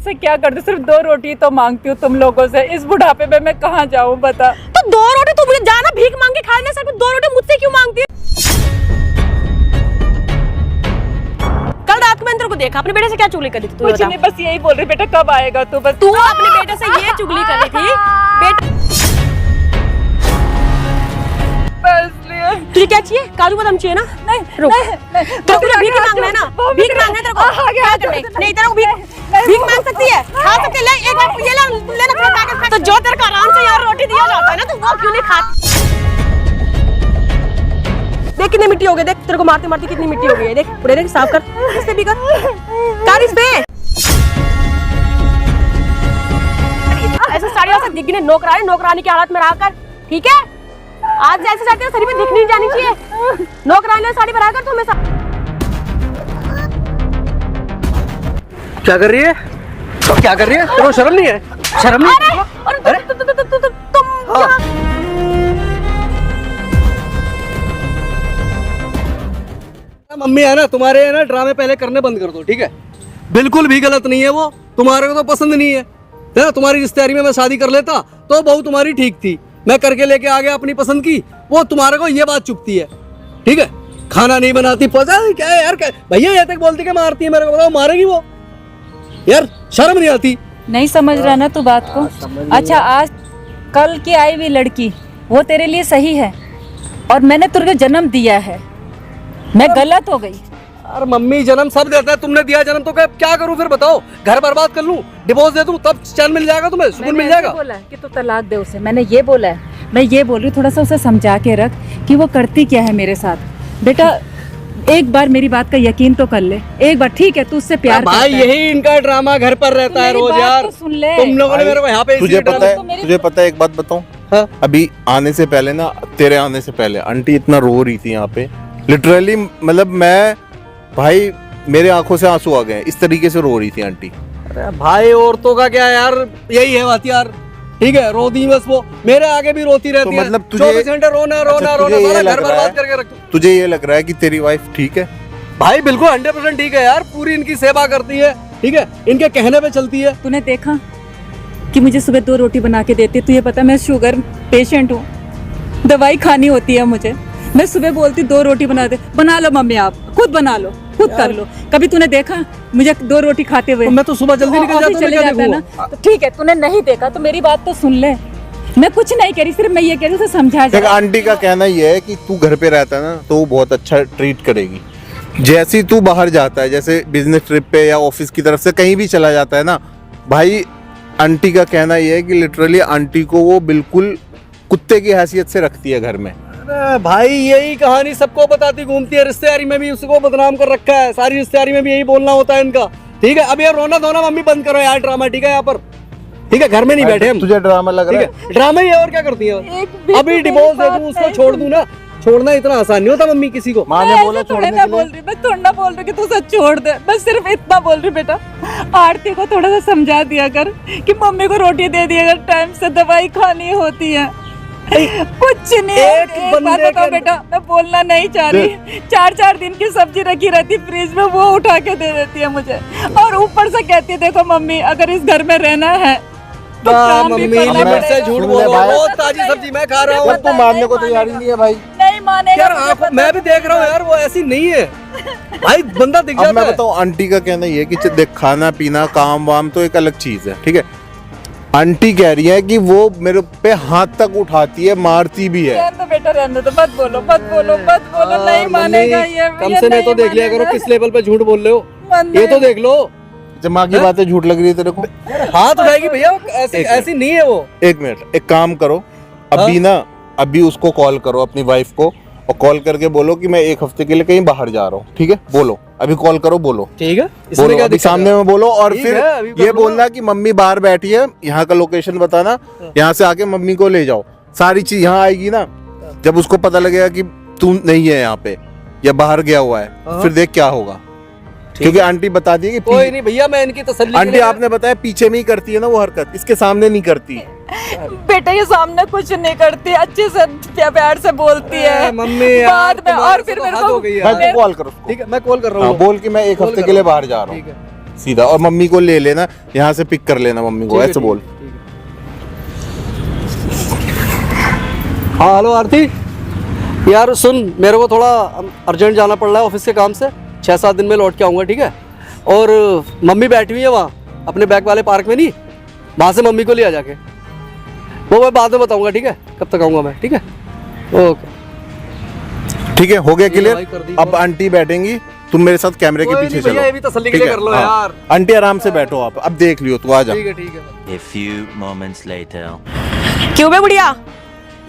से क्या करती, सिर्फ 2 रोटी तो मांगती हूँ तुम लोगों से। इस बुढ़ापे में मैं कहाँ जाऊँ बता। तो 2 रोटी तू मुझे जाना भीख मांग के खा लेना, सिर्फ 2 रोटी मुझसे क्यों मांगती है? कल रात को मैंने तेरे को देखा, अपने बेटे से क्या चुगली कर रही थी तू? कुछ नहीं, बस यही बोल रही बेटा कब आएगा तू। बस तू अपने बेटे से ये चुगली कर रही थी बेटा। तुझे क्या चाहिए? काजू बादाम चाहिए ना? नहीं रुक, नहीं, तो तुझे भीख मांगना है ना? भीख मांगना है तेरे को? क्या करना? नहीं तेरे को भीख मांग सकती है, खा सकती है। ले एक बार ये ले ना तेरा पैकेट खा। तो जो तेरे को आराम से यहाँ रोटी दिया जाता है ना, तो वो क्यों नहीं खाती? देख कितनी मिट्टी हो गई, देख तेरे को मारते मारते कितनी मिट्टी हो गई है। देख पूरे देख, साफ कर, इससे भी कर इस पे। ऐसे साड़ियों से दिखने नौकरानी की हालत में रहा कर, ठीक है? आज जैसे जाते हो शरीर में दिखनी जानी चाहिए। नौकरानी साड़ी पहना कर तू हमेशा। क्या कर रही है? क्या कर रही है? तेरे को शर्म नहीं है? शर्म नहीं? अरे तुम मम्मी है ना, तुम्हारे है ना ड्रामे पहले करने बंद कर दो, ठीक है? बिल्कुल भी गलत नहीं है वो, तुम्हारे को तो पसंद नहीं है ना। तुम्हारी रिश्तेदारी में मैं शादी कर लेता तो बहू तुम्हारी ठीक थी, मैं करके लेके आ गया अपनी पसंद की। वो तुम्हारे को ये बात चुभती है, ठीक है? खाना नहीं बनाती, पता है क्या है यार? भैया ये तक बोलती कि मारती है मेरे को, बताओ मारेगी वो? यार शर्म नहीं आती? नहीं समझ रहा ना तू बात को। अच्छा आज कल की आई हुई लड़की वो तेरे लिए सही है और मैंने तुझे जन्म दिया है, मैं गलत हो गई। अरे मम्मी जन्म सब देता है, तुमने दिया जन्म तो क्या करूं फिर बताओ? घर बर्बाद कर लूं, डिवोर्स दे दूं, तब चैन मिल जाएगा तुम्हें, सुकून मिल जाएगा? बोला है कि तू तलाक दे उसे, मैंने ये बोला है। मैं ये बोल रही हूँ थोड़ा सा उसे समझा के रख कि वो करती क्या है मेरे साथ। बेटा एक बार मेरी बात का यकीन तो कर ले, एक बार, ठीक है? तू उससे प्यार भाई यही इनका ड्रामा घर पर रहता है रोज यार। सुन ले, तुम लोगों ने मेरे को यहाँ पे तुझे पता है एक बात बताऊं? हाँ? अभी आने से पहले ना, तेरे आने से पहले आंटी इतना रो रही थी यहाँ पे, लिटरली मतलब मैं भाई मेरे आंखों से आंसू आ गए, इस तरीके से रो रही थी आंटी। अरे भाई औरतों का क्या यार, यही है बात यार, ठीक है? रो दी बस, वो मेरे आगे भी रोती रहती है। मतलब 24 घंटे रोना रोना रोना, सारा घर बर्बाद करके रख। तुझे ये लग रहा है कि तेरी वाइफ ठीक है? भाई बिल्कुल 100% ठीक है यार, पूरी इनकी सेवा करती है, ठीक है? इनके कहने पे चलती है। तूने देखा कि मुझे सुबह 2 रोटी बना के देती, तुझे पता मैं शुगर पेशेंट हूँ, दवाई खानी होती है मुझे। मैं सुबह बोलती 2 रोटी बना दे, बना लो मम्मी, आप खुद बना लो, खुद कर लो। कभी तूने देखा मुझे 2 रोटी खाते हुए? मैं तो सुबह जल्दी निकल जाता है ना, तो ठीक है तूने नहीं देखा तो मेरी बात तो सुन ले। मैं कुछ नहीं कह रही, सिर्फ मैं ये कह रही हूँ समझा जाए। आंटी का कहना ये है कि तू घर पे रहता है ना तो वो बहुत अच्छा ट्रीट करेगी, जैसे तू बाहर जाता है, जैसे बिजनेस ट्रिप पे या ऑफिस की तरफ से कहीं भी चला जाता है ना भाई, आंटी का कहना ये है कि लिटरली आंटी को वो बिल्कुल कुत्ते की हैसियत से रखती है घर में। भाई यही कहानी सबको बताती घूमती है, रिश्तेदारी में भी उसको बदनाम कर रखा है, सारी रिश्तेदारी में भी यही बोलना होता है इनका, ठीक है? अब यार रोना धोना मम्मी बंद करो यार, ड्रामा, ठीक है? यहाँ पर ठीक है, घर में नहीं बैठे हम। तुझे ड्रामा लग रहा है? ड्रामा ही है और क्या करती है? अभी डिवोर्स दे दूं, उसको छोड़ दूं ना, छोड़ना इतना आसान नहीं होता मम्मी किसी को। माँ ने बोला छोड़ने के लिए। मैं थोड़ा बोल रही कि तू सब छोड़ दे, बस सिर्फ इतना बोल रही। बेटा आरती को थोड़ा सा समझा दिया कर कि मम्मी को रोटी दे दिया कर, टाइम से दवाई खानी होती है, कुछ नहीं। एक बात बताओ बेटा, मैं बोलना नहीं चाह रही, 4-4 दिन की सब्जी रखी रहती फ्रिज में, वो उठा के दे देती है मुझे, और ऊपर से कहती है देखो मम्मी अगर इस घर में रहना है तो काम भी करना पड़ेगा। से झूठ बोल रहा हूं, बहुत ताजी सब्जी मैं खा रहा हूँ। तू मानने को तैयार नहीं है भाई? नहीं मानेगा यार, मैं भी देख रहा हूँ यार, वो ऐसी नहीं है भाई, बंदा दिख जाता है। मैं बताऊँ आंटी का कहना ये कि देख खाना पीना काम वाम तो एक अलग चीज है, ठीक है? आंटी कह रही है कि वो मेरे पे हाथ तक उठाती है, मारती भी है। रहने दो बेटा, रहने दो, मत बोलो मत बोलो मत बोलो, नहीं मानेगा ये। कम से नहीं तो देख लिया करो किस लेवल पे झूठ बोल रहे हो, ये तो देख लो। माँ की बातें झूठ लग रही है तेरे को? हाथ उठाएगी भैया, ऐसी नहीं है वो। एक मिनट, एक काम करो अभी ना, अभी उसको कॉल करो अपनी वाइफ को, और कॉल करके बोलो कि मैं 1 हफ्ते के लिए कहीं बाहर जा रहा हूँ, ठीक है? बोलो, अभी कॉल करो, बोलो, ठीक है? बोलो अभी सामने में बोलो, और फिर ये बोलना कि मम्मी बाहर बैठी है, यहाँ का लोकेशन बताना, यहाँ से आके मम्मी को ले जाओ। सारी चीज यहाँ आएगी ना, जब उसको पता लगेगा कि तू नहीं है यहाँ पे या बाहर गया हुआ है, फिर देख क्या होगा। क्योंकि आंटी बता दी कि कोई नहीं भैया, मैं इनकी तसल्ली। आंटी आपने बताया पीछे में ही करती है ना वो हरकत, इसके सामने नहीं करती। बेटा ये सामने कुछ नहीं करती, अच्छे से प्यार से बोलती है मम्मी बाद में, और फिर मेरे को कॉल करो, ठीक है? मैं कॉल कर रहा हूँ, बोल कि मैं 1 हफ्ते के लिए बाहर जा रहा हूँ, सीधा, और मम्मी को ले लेना यहाँ से, पिक कर लेना मम्मी को, ऐसे बोल। हाँ हेलो आरती, यार सुन, मेरे को थोड़ा अर्जेंट जाना पड़ रहा है ऑफिस के काम से, 6-7 दिन में लौट के आऊँगा, ठीक है? और मम्मी बैठी हुई है वहाँ अपने बैक वाले पार्क में, नहीं वहाँ से मम्मी को ले आ जाके, वो मैं बाद में बताऊँगा, ठीक है? कब तक आऊँगा मैं, ठीक है? ओके ठीक है, हो गया भाई कर दी क्लियर। अब आंटी बैठेंगी, तुम मेरे साथ कैमरे के पीछे चलो। ये भी तसल्ली के लिए कर लो यार। आंटी आराम से बैठो आप, अब देख लियो, तू आ जा। ठीक है। A few moments later. क्यों बे बुढ़िया,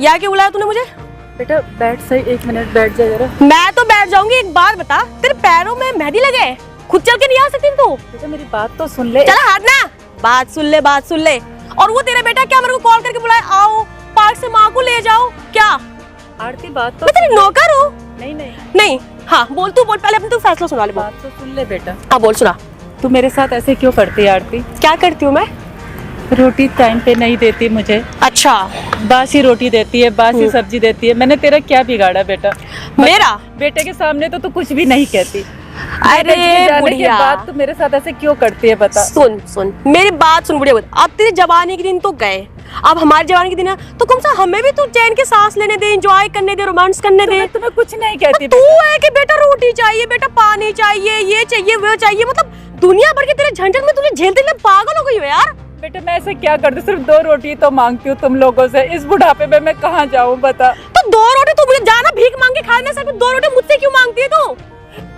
यहाँ क्यों बुलाया तूने मुझे? बेटा बैठ, सही 1 मिनट बैठ जा जरा। मैं तो बैठ जाऊंगी, एक बार बता, तेरे पैरों में मेहंदी लगे है? खुद चल के नहीं आ सकती तू? बेटा मेरी बात तो सुन ले। चला हाथ ना, बात सुन ले। और वो तेरा बेटा क्या मेरे को कॉल करके बुलाए, आओ पार्क से माँ को ले जाओ, क्या? आरती बात तो मैं तेरी नौकर हूँ? नहीं। हाँ बोल, तू बोल, पहले अपने तू फैसला सुना ले। बात तो सुन ले बेटा। हाँ बोल, सुना। तू मेरे साथ ऐसे क्यों करती है आरती? क्या करती हूँ मैं? रोटी टाइम पे नहीं देती मुझे, अच्छा, बासी रोटी देती है, बासी सब्जी देती है। मैंने तेरा क्या बिगाड़ा बेटा? मेरा बेटे के सामने तो तू कुछ भी नहीं कहती। अरे जाने के बुढ़िया, बाद तू मेरे साथ ऐसे क्यों करती है बता? सुन मेरी बात सुन बुढ़िया, अब तेरे जवानी के दिन तो गए, अब हमारे जवानी के दिन है, तो कम से हमें भी तू चैन के सांस लेने दे, एंजॉय करने दे, रोमांस करने दे। तुम्हें कुछ नहीं कहती। तू है कि बेटा रोटी चाहिए, बेटा पानी चाहिए, ये चाहिए वो चाहिए, मतलब दुनिया भर के तेरे झंझट में तुझे झेलते झेलते पागल हो गई हो यार। बेटा मैं ऐसे क्या करती, सिर्फ 2 रोटी तो मांगती हूँ तुम लोगों से। इस बुढ़ापे में मैं कहाँ जाऊँ बता? तो 2 रोटी तू मुझे जाना भीख मांग के खाने से, 2 रोटी मुझसे क्यों मांगती है तू?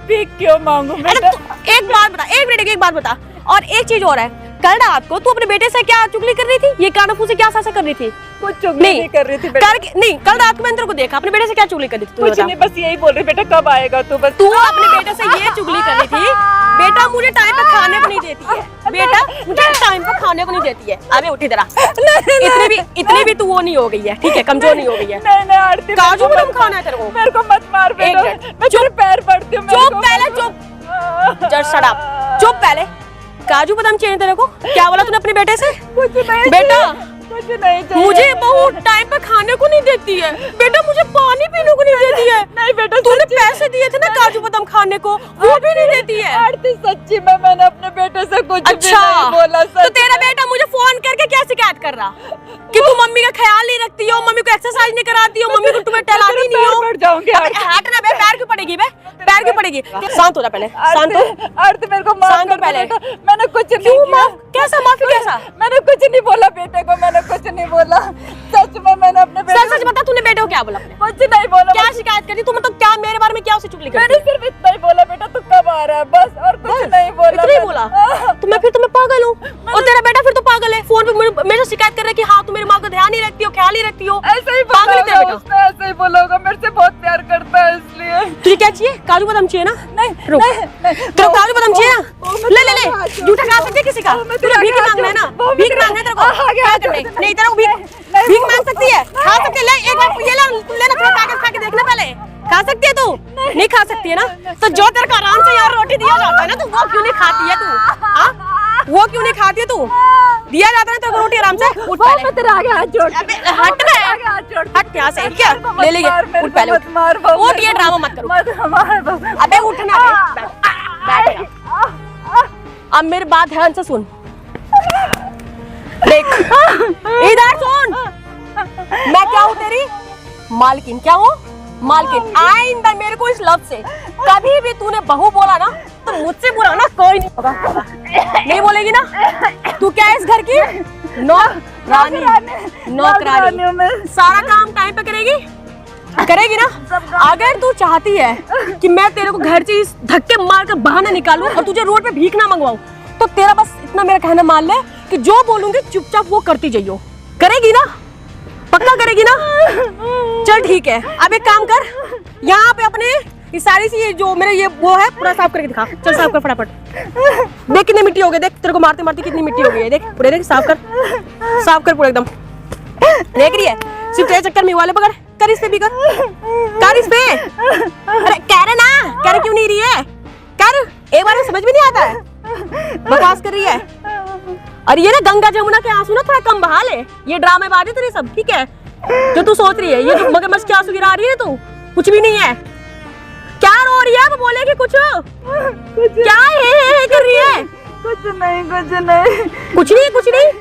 भीख क्यों मांगू बेटा? एक बात बता, एक बात बता, और एक चीज और है, कल रात को तू अपने बेटे से क्या चुगली कर रही थी? ये कानाफू से क्या सासा कर रही थी? कुछ चुगली नहीं कर रही थी बेटा। नहीं, कल रात को मैंने तेरे को देखा, अपने बेटे से क्या चुगली कर रही थी? तू कुछ बता। नहीं, बस यही बोल रही बेटा कब आएगा तू? बस तू अपने बेटे से ये चुगली कर रही थी, बेटा मुझे टाइम पे खाने को नहीं देती है, बेटा मुझे टाइम पे खाने को नहीं देती है। अबे उठी जरा, इतनी भी तू वो नहीं हो गई है, ठीक है? कमजोर नहीं हो गई है। नहीं आरती, काजू बादाम खाना है तेरे को? मेरे को मत मार बेटा, मैं तेरे पैर पड़ती हूँ। चुप पहले, चुप, जस्ट शट अप, चुप पहले। काजू बादाम चाहिए तेरे को? क्या बोला तूने अपने बेटे से? कुछ नहीं बेटा कुछ नहीं चाहिए। मुझे बहू टाइम पे खाने को नहीं देती है, बेटा मुझे पानी पीने को नहीं देती है। नहीं बेटा, तूने पैसे दिए थे ना काजू बादाम खाने को, वो भी नहीं देती है। आरती सच्ची में मैंने अपने बेटे से कुछ भी अच्छा, नहीं बोला। तो तेरा बेटा मुझे फोन करके क्या शिकायत कर रहा कि तू मम्मी का ख्याल नहीं रखती हो, मम्मी को एक्सरसाइज नहीं कराती हो, मम्मी को तुम्हें टहलाती नहीं हो? बैठ जाऊंगी हट ना बे, पैर क्यों पड़ेगी बे, पैर क्यों पड़ेगी? शांत हो जा पहले, शांत हो। आरती मेरे को माफ शांत हो कर दे पहले। बेटा, मैंने कुछ नहीं क्यों किया। माफ? कैसा माफी कैसा? मैंने कुछ नहीं बोला बेटे को, मैंने कुछ नहीं बोला। सच में मैंने अपने बेटे सच बता, तूने बेटे को क्या बोला? अपने कुछ नहीं बोला। क्या शिकायत करी तू? मतलब क्या मेरे बारे में क्या उसे चुगली कर? मैंने सिर्फ इतना ही बोला बेटा तू कब आ रहा है, बस, और कुछ नहीं बोला। इतना ही बोला? तो मैं फिर तुम्हें पागल हूँ, और तेरा बेटा फिर तो पागल है। फोन पे मेरे से शिकायत कर रहा है कि हाँ तू मेरी माँ का ध्यान नहीं रखती हो, ख्याल नहीं रखती हो। ऐसे ही पागल है तेरा बोला बेटा। उसने, ऐसे ही बोला होगा, मेरे से बहुत प्यार करता है इसलिए। तुझे क्या चाहिए? काजू बादाम चाहिए ना? नहीं रुक, नहीं, तेरे को काजू बादाम चाहिए ना? ले ले ले, झूठा खा सकती है किसी का? तुझे भीख मांगना है ना? भीख मांगना है तेरे को? क्या करने? नहीं तेरे को भीख मांग सकती है, खा सकती है। ले एक बार ये लेना, थोड़ा कागज खा के देखना पहले, खा सकती है तू? नहीं खा सकती है ना? तो जो तेरे को आराम से यार रोटी दिया जाता है ना, तू वो क्यों नहीं खाती है तू? हाँ वो क्यों नहीं खाती है तू? दिया जाता है तेरे को रोटी आराम से। उठ पहले, मैं तेरे आगे हाथ जोड़, अबे हट ना, हट यहाँ से, क्या ले ले, उठ पहले, उठ, ये ड्रामा मत करो। अबे उठना, बैठ। अब मेरी बात ध्यान से सुन, देख इधर सुन, मैं क्या हूँ तेरी मालकिन? क्या हूँ? मालकिन। आइंदा मेरे को इस लफ्ज से कभी भी तूने बहू बोला ना, तो मुझसे बुरा ना कोई नहीं होगा। नहीं बोलेगी ना? तू क्या है इस घर की? नौकरानी। सारा काम टाइम पे करेगी ना? अगर तू चाहती है कि मैं तेरे को घर से इस धक्के मार कर बाहर ना निकालूं और तुझे रोड पे भीख ना मंगवाऊं, तो तेरा बस इतना मेरा कहना मान ले कि जो बोलूंगी चुपचाप वो करती जाइयो। करेगी ना? पक्का करेगी ना? चल ठीक है, अब एक काम कर, यहाँ पे अपने ये सारी सी जो मेरे ये वो है पूरा साफ करके दिखा। चल साफ कर फटाफट। देख कितनी मिट्टी हो गई, देख तेरे को मारते मारते कितनी मिट्टी हो गई है। देख पूरे, देख साफ कर पूरा एकदम। देख रही है? सिर्फ तेरे चक्कर में वाले पकड़ कर, इस पे भी कर इस पे। अरे कह रहे ना, कर क्यों नहीं रही है? कर, एक बार में समझ में नहीं आता है, बकवास कर रही है। और ये ना गंगा जमुना के आंसू ना थोड़ा कम बहा ले, ये ड्रामेबाजी तेरी सब, ठीक है? जो तू सोच रही है, ये जो मगरमच्छ के आंसू गिरा रही है तू, कुछ भी नहीं है। क्या रो रही है? वो बोलेगी कुछ क्या है कर रही है? कुछ नहीं कुछ नहीं कुछ नहीं कुछ नहीं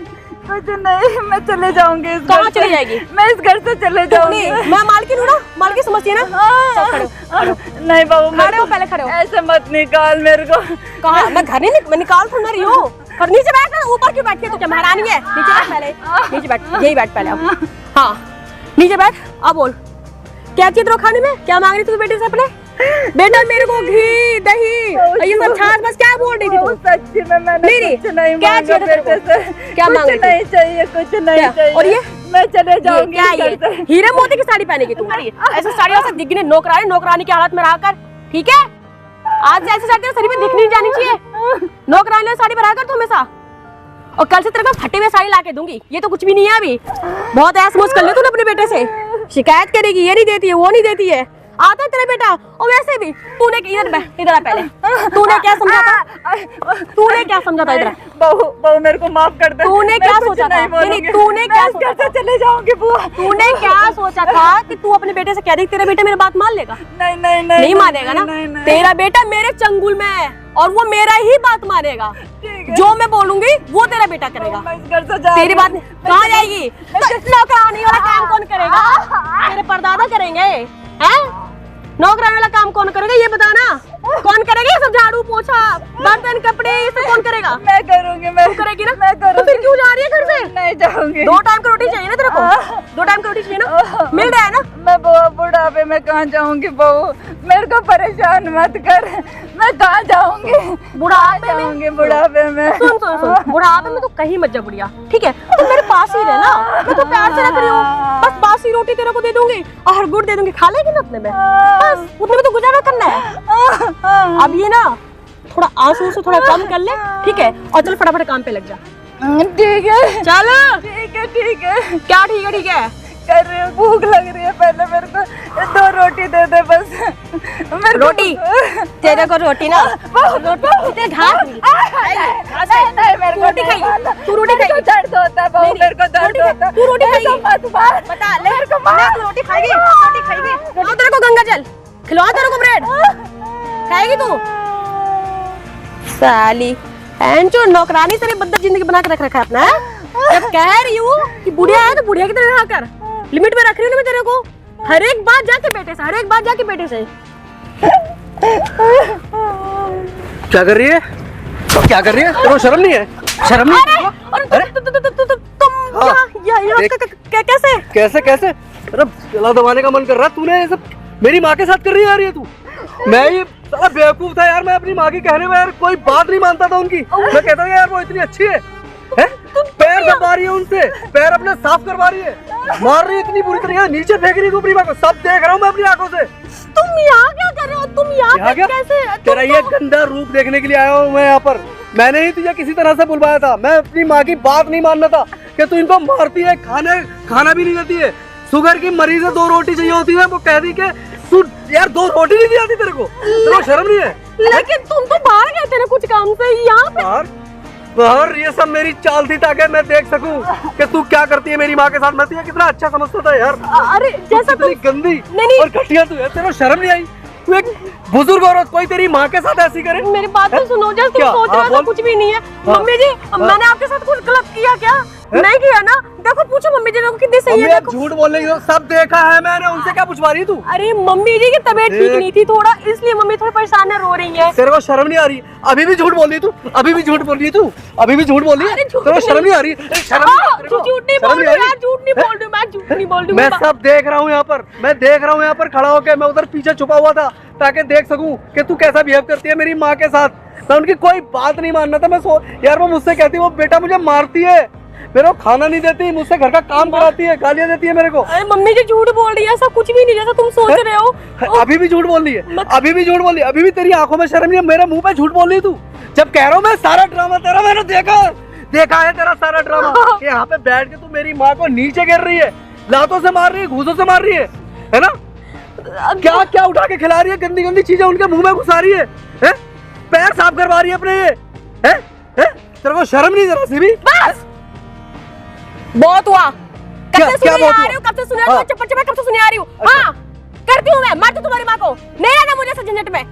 कुछ नहीं, मैं चले जाऊंगी इस कहाँ घर से। चली जाएगी? मैं इस घर से चले जाऊंगी। नहीं, मैं मालकिन हूँ ना, मालकिन समझती है ना। चल खड़े हो, नहीं बाबू, खड़े हो, पहले खड़े हो। ऐसे मत निकाल मेरे को। कहाँ? मैं घर नहीं मैं निकाल थोड़ी ना रही हूँ। और नीचे बैठ ना, ऊपर क्यों बैठी है? तू क्या महारानी है? नीचे बैठ पहले, नीचे बैठ, यही बैठ पहले अब। हाँ नीचे बैठ, अब बोल क्या चाहिए तेरे को खाने में? क्या मांग रही तू बेटे से अपने? बेटा मेरे को घी दही और ये सब छाछ, बस क्या बोल रही थी तू? सच्ची में मैंने नहीं, कुछ नहीं क्या मांगा चाहिए तेरे बेटे को? से। क्या मांग रही कुछ थी? नहीं चाहिए, कुछ नहीं क्या? चाहिए। और ये? मैं चले ये जाऊंगी क्या इस ये? घर से। हीरे मोती की साड़ी पहनेगी तू? ऐसे साड़ी वैसे दिखने नौकरानी नौकरानी की हालत में रहा कर, ठीक है? आज से ऐसी साड़ी तेरे शरीर में दिखनी नहीं जानी चाहिए। नौकरानी वाली साड़ी में रहा कर तू हमेशा। और कल से तेरे को फटे हुए साड़ी ला के दूंगी। ये तो कुछ भी नहीं है अभी। बहुत ऐस मौज कर ले तूने अपने बेटे से। शिकायत करेगी, ये नहीं देती है, वो नहीं देती है। आता है तेरा बेटा। और वैसे भी तूने इधर आ पहले। तूने क्या समझा था? तूने क्या समझा था? इधर बहू मेरे को माफ कर दे। तूने मैं क्या कुछ सोचा था? नहीं बोलूंगी। नहीं, तूने क्या मैं इस सोचा घर से था? चले जाऊंगी बुआ। तूने क्या सोचा था कि तू अपने बेटे से कह देगी तेरा बेटा मेरी बात मान लेगा? नहीं नहीं नहीं नहीं मानेगा ना। नहीं। तेरा बेटा मेरे चंगुल में है और वो मेरा ही बात मानेगा। जो मैं बोलूंगी वो तेरा बेटा करेगा। मैं इस घर से जा तेरी बात कहाँ जाएगी? नौकरानी वाला काम कौन करेगा? तेरे परदादा करेंगे हैं? नौकरानी वाला काम कौन करेगा ये बता ना। कौन करेगा ये सब? झाड़ू पोछा बर्तन कपड़े ये सब कौन करेगा? मैं करूंगी। मैं तू करेगी ना? मैं तो करूंगी। फिर क्यों जा रही है घर से? नहीं जाऊंगी। 2 टाइम की रोटी चाहिए ना तेरे को? 2 टाइम की रोटी चाहिए ना? मिल रहा है ना? मैं बुढ़ापे में कहाँ जाऊंगी बहू? मेरे को परेशान मत कर। मैं कहाँ जाऊंगी? बुढ़ापे में? जाऊंगी बुढ़ापे में। सुन सुन सुन, बुढ़ापे में तो कहीं मत जा बुढ़िया, ठीक है? तू मेरे पास ही रहना, मैं तो प्यार से रख रही हूँ। बस बासी रोटी तेरे को दे दूंगी और गुड़ दे दूंगी, खा लेगी ना अपने में। बस उतने में तो गुजारा करना है। अब ये ना थोड़ा आंसू से थोड़ा कम कर ले, ठीक है? और चल फटाफट काम पे लग जा। ठीक है चल। ठीक है ठीक है। क्या ठीक है? ठीक है कर रही हूँ, भूख लग रही है। पहले मेरे को 2 रोटी दे दे बस। मेरे को रोटी तेरे को रोटी ना रोटी तेरे घास नहीं, मेरे को रोटी खाई तू? रोटी मेरे को खाई? दर्द होता है बहू, मेरे को दर्द होता है। तू रोटी मेरे को खाएगी? मत मार। बता ले, तू रोटी खाएगी? रोटी खाएगी? खिलाओ तेरे को गंगा जल, खिलाओ तेरे को ब्रेड, खाएगी तू? साली जो नौकरानी से भी बदतर जिंदगी बना के रख रखा है अपना। जब कह रही हूँ कि बुढ़िया है तो बुढ़िया की तरह रहा कर। लिमिट में रख रही हूँ मैं तेरे को। हर एक बात जाके बेटे से, हर एक बात जाके बेटे से। क्या कर रही है? क्या कर रही है? तुम्हें शर्म नहीं है? शर्म नहीं है? और तुम यहाँ कैसे? कैसे कैसे? अरे गला दबाने का मन कर रहा है। तूने ये सब मेरी माँ के साथ कर रही है यार ये तू। मैं ये साला बेवकूफ था यार। मैं अपनी माँ की कहने में यार कोई बात नहीं मानता था उनकी। मैं कहता था यार वो इतनी अच्छी है। पैर दबा रही है उनसे, पैर अपने साफ करवा रही है, मार रही है इतनी बुरी तरीके से, नीचे फेंक रही है अपनी माँ को। सब देख रहा हूँ मैं अपनी आंखों से। तुम यहाँ क्या कर रहे हो? तुम यहाँ क्या? कैसे? तेरा ये गंदा रूप देखने के लिए आया हूँ मैं यहाँ पर। मैंने ही तुझे किसी तरह से बुलवाया था। मैं अपनी माँ की बात नहीं मानना था कि तू इनको मारती है, खाना भी नहीं देती है। शुगर की मरीज है, 2 रोटी चाहिए होती है। वो कह दी कि तू यार 2 रोटी नहीं दी आती तेरे को? तेरे को शर्म नहीं है? लेकिन तुम तो बाहर गए थे ना कुछ काम से, यहाँ पे बाहर ये सब मेरी चाल थी ताकि मैं देख सकूं कि तू क्या करती है मेरी माँ के साथ। मैं तुझे कितना अच्छा समझता था यार। अरे जैसा कितनी गंदी नहीं। और घटिया तू है। तेरे को शर्म नहीं आई? तू एक बुजुर्ग औरत कोई तेरी माँ के साथ ऐसी करे? मेरी बात तो सुनो, जैसे तुम सोच रहे हो तो कुछ भी नहीं है। मम्मी जी मैंने आपके साथ कुछ गलत किया क्या? नहीं किया ना? देखो पूछो मम्मी जी को कितनी सही है। झूठ बोलने की सब देखा है मैंने। उनसे क्या पूछवा रही तू? अरे मम्मी जी की तबीयत ठीक नहीं थी थोड़ा, इसलिए मम्मी थोड़ी परेशान है, रो रही है। तेरे को शर्म नहीं आ रही? अभी भी झूठ बोल रही तू? अभी भी झूठ बोल रही तू? अभी भी झूठ बोल रही है? तेरे को शर्म नहीं आ रही? झूठ नहीं बोल रही, मैं झूठ नहीं बोल रही, मैं झूठ नहीं बोल रही। मैं सब देख रहा हूँ यहाँ पर। मैं देख रहा हूँ यहाँ पर खड़ा होकर। मैं उधर पीछे छुपा हुआ था ताकि देख सकूं कि तू कैसा बिहेव करती है मेरी माँ के साथ। मैं उनकी कोई बात नहीं मानना था। मैं यार वो मुझसे कहती है वो बेटा मुझे मारती है, मेरे को खाना नहीं देती, मुझसे घर का काम कराती है, गालियां देती है मेरे को। अरे मम्मी जी झूठ बोल रही है, ऐसा कुछ भी नहीं जैसा तुम सोच रहे हो। अभी भी झूठ बोल रही है? अभी भी झूठ बोल रही है? अभी भी तेरी आंखों में शर्म नहीं है? मेरे मुंह पे झूठ बोल रही है तू? जब कह रहा हूँ मैं सारा ड्रामा तेरा मैंने देखा है तेरा सारा ड्रामा। यहाँ पे बैठ के तू मेरी माँ को नीचे गिर रही है, लातों से मार रही है, घूसों से मार रही है ना? क्या क्या उठा के खिला रही है, गंदी गंदी चीजें उनके मुंह में घुसा रही है? पैर साफ करवा रही है अपने। ये तेरे को शर्म नहीं जरा सी भी? बस बहुत हुआ। क्या कब से सुने बहुत आ रही हूँ, कब से सुने आ रही हूँ, चप्पड़ कब से सुने आ रही हूँ। हाँ करती हूँ मैं, मारती तुम्हारी माँ को। नहीं रहना मुझे ऐसे झंझट में।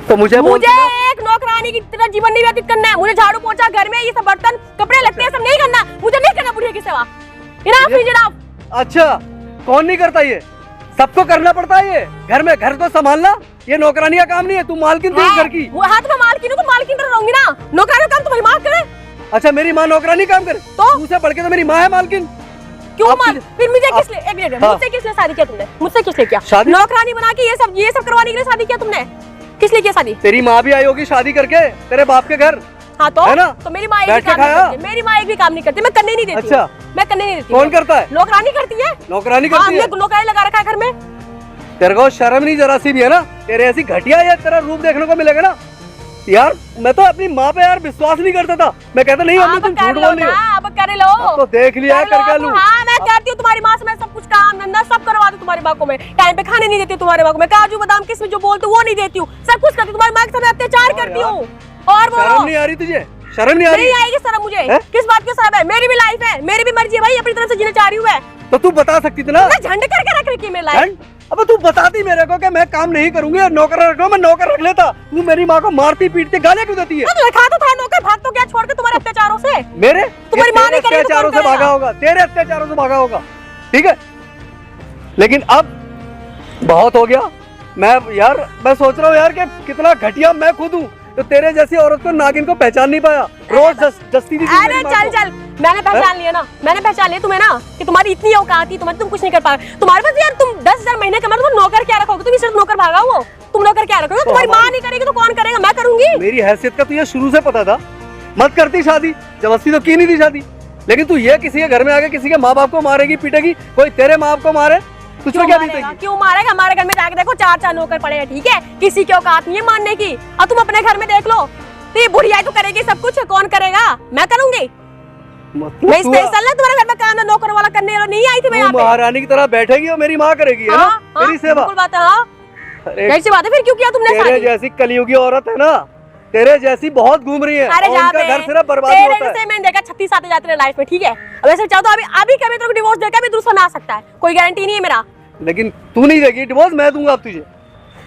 तो मुझे बोल मुझे एक नौकरानी की तरह जीवन नहीं व्यतीत करना है। मुझे झाड़ू पोछा घर में ये सब बर्तन कपड़े लगते हैं सब नहीं करना। मुझे नहीं करना बुढ़िया की सेवा। Enough is enough. अच्छा, कौन नहीं करता ये? सबको करना पड़ता है ये। घर में घर को संभालना ये नौकरानी का काम नहीं है। तू मालकिन थी इस घर की। वो हाथ में मालकिन हूँ तो मालकिन तो रहूंगी ना। नौकरानी का काम तुम्हारी माँ करे। अच्छा, मेरी माँ नौकरानी काम करे तो मुझसे बढ़ के तो मेरी माँ है मालकिन। क्यों आप माल? फिर मुझे किस लिए, एक मिनट, हाँ। मुझसे किस लिए शादी किया तुमने? मुझसे किस लिए किया शादी? नौकरानी बना के ये सब करवाने के लिए शादी किया तुमने? किस लिए किया शादी? तेरी माँ भी आई होगी शादी करके तेरे बाप के घर। हाँ तो है ना? तो मेरी माँ एक भी बैठ के काम नहीं खाया? करती। मेरी माँ एक भी काम नहीं करती। मैं करने ही नहीं देती। अच्छा। मैं करने नहीं देती। कौन करता है? नौकरानी करती है। नौकरानी हाँ, करती है। हमने नौकरानी लगा रखा है घर में। तेरे को शर्म नहीं जरा सी भी है ना? तेरे ऐसी घटिया ये तेरा रूप देखने को मिलेगा ना यार। मैं तो अपनी माँ पे यार विश्वास नहीं करता था। मैं कहता नहीं मम्मी तुम झूठ बोल रही हो। अब कर लो। अब तो देख लिया है, करके लूं। हाँ, मैं करती हूँ तुम्हारी माँ से। मैं सब कुछ काम धंधा सब करवा दूँ तुम्हारी माँ को। मैं टाइम पे खाने नहीं देती हूँ तुम्हारे माँ को। मैं काजू बादाम किसमें जो बोलती हूँ वो नहीं देती हूँ। सब कुछ करती हूँ। तुम्हारी माँ के साथ अत्याचार करती हूँ। और शर्म बोलो, नहीं आ रही तुझे? शर्म नहीं आ रही? नहीं आएगी शर्म मुझे। है? किस बात की शर्म है? मेरी भी लाइफ है, मेरी भी मर्जी है भाई। अपनी तरफ से जीना चाह रही हूँ मैं। तो तू बता सकती थी ना। मैं झंड करके रख रखी है मेरी लाइफ। अब तू बताती मेरे को कि मैं काम नहीं करूंगी और नौकर रखो, मैं नौकर रख लेता। तू मेरी माँ को मारती पीटती गालियां क्यों देती है? रखा तो था नौकर, भाग तो क्या छोड़ के तुम्हारे अत्याचारों से? मेरे तुम्हारी ये माँ तेरे नहीं करेगी तो अत्याचारों कौन से भागा करेगा? होगा, तेरे अत्याचारों से भागा होगा। ठीक है, लेकिन अब बहुत हो गया। मैं सोच रहा हूँ यार कि कितना घटिया मैं खुद हूँ तो तेरे जैसी औरत को नागिन को पहचान नहीं पाया। रोज जस्ती दी अरे चल मैंने पहचान लिया ना। मैंने पहचान लिया तुम्हें ना कि तुम्हारी इतनी औकात थी। तुम कुछ नहीं कर पा तुम्हारे पास यार। तुम 10,000 महीने कमा तुम नौकर क्या रखोगे? तुम सिर्फ नौकर भागा हो। तुम नौकर क्या रखोगे? तुम्हारी माँ नहीं करेगी तो कौन करेगा? मैं करूंगी। मेरी हैसियत का तुझे शुरू से पता था। मत करती शादी, जबरदस्ती तो की नहीं थी शादी। लेकिन तू ये किसी के घर में आके किसी के माँ बाप को मारेगी पीटेगी, कोई तेरे माँ बाप को मारे तुझे क्या बीतेगी? क्यों मारेगा? हमारे घर में जाके देखो 4 नौकर पड़े हैं। ठीक है, किसी की औकात नहीं है मानने की। अब तुम अपने घर में देख लो। तो ये बुढ़िया तो करेगी सब कुछ। कौन करेगा? मैं करूंगी। मैं स्पेशल ना तुम्हारे घर में काम नौकर वाला करने वाला नहीं आई थी मैं यहाँ पे। महारानी की तरह बैठेगी और मेरी माँ करेगी, है ना? तेरी सेवा। बिल्कुल बात है। हाँ, कैसी बात है? फिर क्यों किया तुमने तेरे शादी? जैसी कलयुगी औरत है ना, तेरे जैसी बहुत घूम रही है। अरे और उनका घर सिर्फ बर्बाद होता है। से मैंने देखा 36 आते जाते हैं लाइफ में। ठीक है, अब ऐसे चाहो तो अभी कभी तेरे को डिवोर्स देकर भी दूसरा ना आ सकता है। कोई गारंटी नहीं है मेरा। लेकिन तू नहीं देगी डिवोर्स, मैं दूंगा अब तुझे।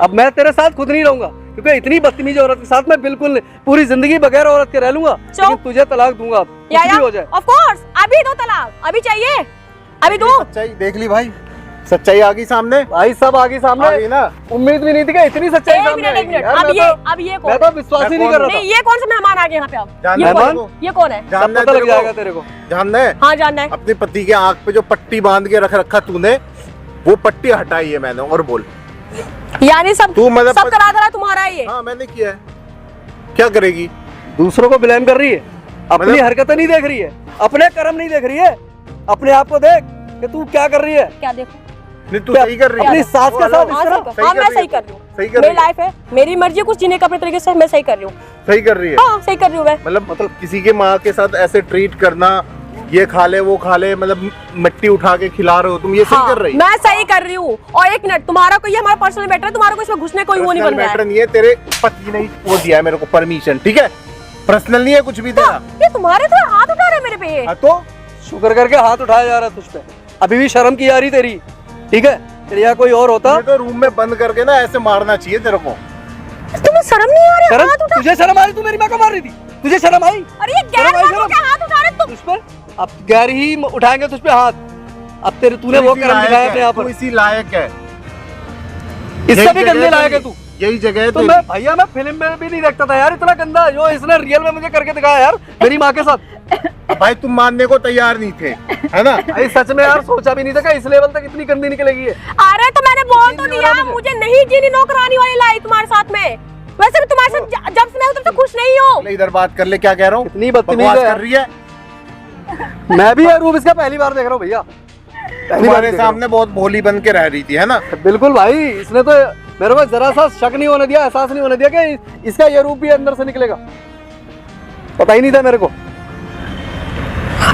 अब मैं तेरे साथ खुद नहीं रहूंगा क्योंकि इतनी बदतमीज औरत के साथ मैं बिल्कुल पूरी जिंदगी बगैर औरत के रह लूंगा। लेकिन तुझे तलाक दूंगा, कुछ भी हो जाए। ऑफ कोर्स, अभी दो तलाक। अभी चाहिए, अभी दो। सच्चाई देख ली भाई, सच्चाई आ गई सामने। भाई सब आगे सामने आ गई ना। उम्मीद भी नहीं थी कि इतनी सच्चाई सामने एक मिनट। यार। अब ये कौन मैं तो विश्वास ही नहीं कर रहा था। नहीं, ये कौन सा मेहमान आ गया यहाँ पे? अब जानना ये है कौन तेरे है? ये कौन है? सब पता लग जाएगा तेरे को। जानना है? हाँ जानना है। अपने पति के आंख पे जो पट्टी बांध के रख रखा तूने, वो पट्टी हटाई है मैंने। और बोल, यानी सब तू मतलब सब करा धरा तुम्हारा ही है? हाँ मैंने किया है। क्या करेगी? दूसरों को ब्लेम कर रही है, अपनी मतलब- हरकतें नहीं देख रही है, अपने कर्म नहीं देख रही है। अपने आप को देख कि तू क्या कर रही है। क्या देखो? नहीं तू सही कर रही है अपनी सास के साथ इस हाँ, तरह हाँ, मैं सही कर रही हूँ। सही कर मेरी रही है। लाइफ है, मेरी मर्जी है कुछ जीने का अपने तरीके से। मैं सही कर रही हूँ। सही कर रही है। हाँ सही कर रही हूँ मैं। मतलब किसी के माँ के साथ ऐसे ट्रीट करना, ये खा ले वो खा ले, मतलब मिट्टी उठा के खिला रहे हो तुम, ये सही कर रही है? मैं सही कर रही हूँ। और एक मिनट, तुम्हारा कोई हमारा पर्सनल मैटर है, तुम्हारा को इसमें घुसने कोई वो नहीं बन रहा मैटर है। नहीं है, तेरे पति ने वो दिया है मेरे को परमिशन। ठीक है, पर्सनल नहीं है कुछ भी तेरा। ये तुम्हारे तो हाथ उठा रहे मेरे पे ये। हाँ तो शुक्र करके हाथ उठाया जा रहा है तुझ पे। अभी भी शर्म की जा रही तेरी। ठीक है, तेरे यहाँ कोई और होता तो रूम में बंद करके ना ऐसे मारना चाहिए तेरे को। तुम्हें शर्म नहीं आ रही? शर्म? हाथ उठा। तुझे शर्म आ रही? तू मेरी माँ को मार रही थी, तुझे शर्म आई? अरे ये गैर शर्म आई, मर्दों शर्म? के हाथ उठा रहे तुम। तुझ पर अब गैर ही उठाएंगे तुझ पे हाथ। अब तेरे तूने वो कर्म दिखाया अपने यहाँ तू पर। इसी लायक है, इससे भी गंदे लायक है तू। यही जगह है तो तेरी। मैं भैया मैं फिल्म में भी नहीं देखता था यार इतना गंदा जो इसने रियल में मुझे करके दिखाया यार मेरी माँ के साथ। भाई तुम मानने को तैयार नहीं थे, है ना? भाई सच में यार सोचा भी नहीं था कि इस लेवल तक इतनी गंदी निकलेगी है। अरे तो मैंने बोल तो नहीं दिया, हो रहा मुझे नहीं जीनी नौकरानी वाली लाइफ तुम्हारे साथ में। वैसे भी तुम्हारे साथ जब से मैं हूं तब से खुश नहीं हूँ। ले इधर बात कर ले, क्या कह रहा हूँ? इतनी बदतमीज बकवास है यार। कर रही है। मैं भी यार रूप इसका पहली बार देख रहा हूँ भैया, पहली बार तुम्हारे देख रहा हूँ। सामने बहुत भोली बन के रह रही थी, है ना? बिल्कुल भाई, इसने तो मेरे को जरा सा शक नहीं होने दिया, एहसास नहीं होने दिया कि इसका ये रूप भी अंदर से निकलेगा। पता ही नहीं था मेरे को।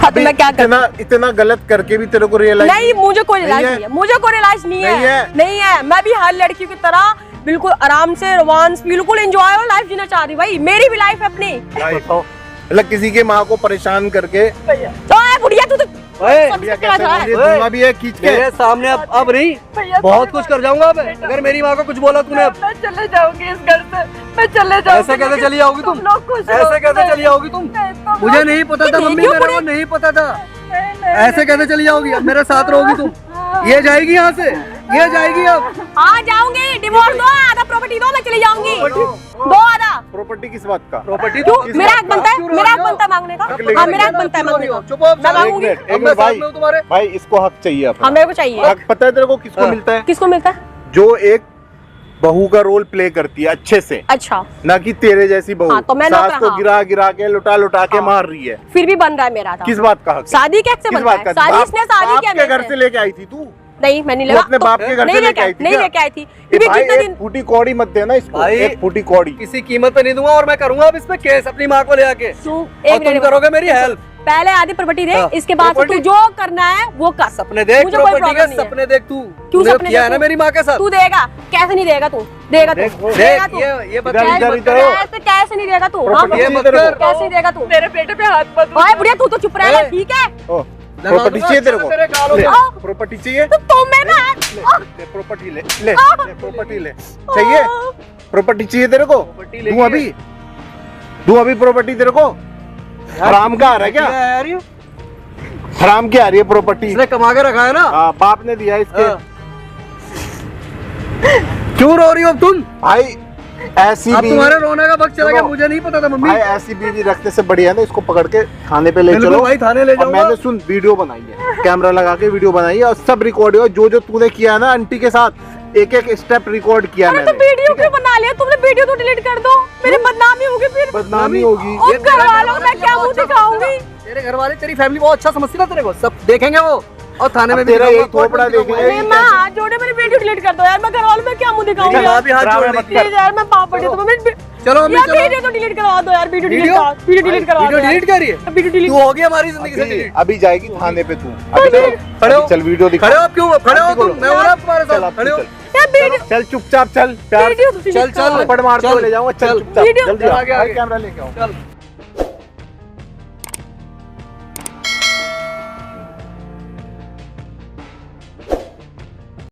तो मैं क्या करूं? इतना गलत करके भी तेरे को रियलाइज नहीं, मुझे कोई रिलाइज नहीं है। नहीं है। मुझे कोई रिलाइज नहीं नहीं है। है। नहीं है। मैं भी हर लड़की की तरह बिल्कुल आराम से रोमांस बिल्कुल एंजॉय और लाइफ जीना चाह रही। भाई मेरी भी लाइफ है अपनी। मतलब किसी के माँ को परेशान करके तो ऐ बुढ़िया तू तो ओए, सब भैया कुछ करा कैसे था। बोलिए, दूंगा भी है खींच के। मेरे सामने अब नहीं, बहुत कुछ कर जाऊंगा अब अगर मेरी माँ को कुछ बोला तूने अब। मैं चले जाऊंगी इस घर से। मैं चले जाऊंगी। ऐसे कैसे चली जाओगी तुम? लोग खुश ऐसे रहो। कैसे चली जाओगी तुम? मुझे नहीं पता था मम्मी, मेरे को नहीं पता था। ऐसे कैसे चली जाओगी? अब मेरे साथ रहोगी तुम? ये जाएगी यहाँ से, ये जाएगी अब। हाँ जाऊंगी, डिवोर्स दो, आधा प्रॉपर्टी दो, मैं चली जाऊंगी। दो आधा प्रॉपर्टी किस बात का? प्रॉपर्टी क्यों? किस मेरा बात हक बनता है, क्यों मेरा हक रहो? बनता है मांगने का। लेकिन- हाँ मेरा हक बनता है मांगने का। चुप हो, मैं मांगूंगी। एक अब मैं मिनट साथ भाई, में हूँ तुम्हारे। भाई इसको हक चाहिए अपना। हाँ मेरे को चाहिए। हक पता है तेरे को किसको हाँ। मिलता है? किसको मिलता है? जो एक बहू का रोल प्ले करती है अच्छे से, अच्छा ना कि तेरे जैसी बहू हाँ, तो मैं सास नौकर, को हाँ। गिरा गिरा के लुटा के हाँ। मार रही है। फिर भी बन रहा है मेरा था। किस बात का हक है? शादी कैसे किस बनता बात है? का? शादी बाप- इसने शादी बाप किया के मेरे घर से। से लेके आई थी तू? नहीं मैं नहीं तू लगा। अपने बाप के घर नहीं से लेके लेके आई थी नहीं क्या? लेके आई थी। ए क्योंकि भाई, कितने एक दिन फूटी कौड़ी मत देना इसको, भाई, एक फूटी कौड़ी। किसी कीमत पे नहीं दूंगा और मैं करूंगा अब इस पे केस अपनी माँ को ले आके। तू और एक तुम मिनट करोगे मेरी हेल्प। पहले आधी प्रॉपर्टी दे, हाँ, इसके बाद से तू प्रॉपर्टी- जो करना है वो कर। सपने देख, मुझे कोई प्रॉपर्टी प्रॉब्लम के नहीं है। सपने देख तू। क्यों तूने सपने किया है ना देखूं? मेरी माँ के साथ। तू देगा कैसे? नहीं देगा तू? देगा तू? देख देगा तू? ये बता इधर- कैसे इधर हो। कैसे नहीं देगा तू? हाँ, प्रॉपर्टी ये चाहिए मत तेरे कर। को? कैसे देगा तू? मेरे बेटे पे हाथ मत ओए बुढ़िया तू तो चुप रह, ए। ठीक है? ओ, लगा प्रॉपर्टी दूंगा चाहिए तेरे को? तेरे गालों ले, पे। प्रॉपर्टी चाहिए? तो तुम में ना ले प्रॉपर्टी ले, ले प्रॉपर्टी ले। चाहिए? प्रॉपर्टी चाहिए तेरे को? प्रॉपर्टी दूं लेके- अभी प्रॉपर्टी तेरे को? हराम का आ रहा है क्या? यार ये हराम की आ रही है प्रॉपर्टी? इसने कमा के रखा है ना। हाँ, बाप ने दिया इसके। हाँ। क्यों रो रही हो अब तुम? भाई ऐसी अब बीवी, तुम्हारे रोने का वक्त चला गया, सुनो। मुझे नहीं पता था मम्मी। भाई ऐसी बीवी रखने से बढ़िया है ना इसको पकड़ के थाने पे ले बिल्कुल चलो। भाई, थाने ले और जाऊंगा। मैंने सुन वीडियो बनाई है, कैमरा लगा के वीडियो बनाई है और सब रिकॉर्ड है। जो जो तूने किया है ना आंटी के साथ, एक एक स्टेप रिकॉर्ड किया अरे मैंने। तो वीडियो क्यों बना लिया तुमने? वीडियो तो डिलीट कर दो, मेरी बदनामी होगी फिर। बदनामी होगी। और घर वालों को मैं क्या मुंह दिखाऊंगी? तेरे घर वाले तेरी फैमिली बहुत अच्छा समझती ना तेरे को, सब देखेंगे वो। और थाने में अब भी तेरा दिखाऊंगा, यही थोपड़ा कोर्ट में भी देखेंगे। दिखाऊंगा। अरे मैं हाथ जोड़े, मेरी वीडियो डिलीट कर दो यार। मैं घर वालों में क्या मुंह दिखाऊंगी मेरी माँ यार? भी हाथ ड्रामा जोड़ रही मत थी। कर। प्लीज यार, मैं पाप पड़ी तो मैं चलो मम्मी, यार चलो। वीडियो तो डिलीट करवा दो यार। Video delete video? Video delete करवा दो वीडियो यार। डिलीट कर रही है? वीडियो डिलीट तू होगी हमारी जिंदगी से अभी डिलीट। अभी जाएगी थाने पे तू। अभी खड़े हो? अभी चल वीडियो दिखा। खड़े हो क्यों? खड़े हो तुम? मैं हूं ना तुम्हारे चल साथ। अब खड़े हो? चल। यार वीडियो चल चुपचाप चल, प्यार वीडियो तो delete चल, चल। करवा दो। थप्पड़ मार के चल। ले जाऊंगा। चल चल। चुपचाप वीडियो- जल्दी चल, आ। आगे, आगे। कैमरा लेके आओ। चल।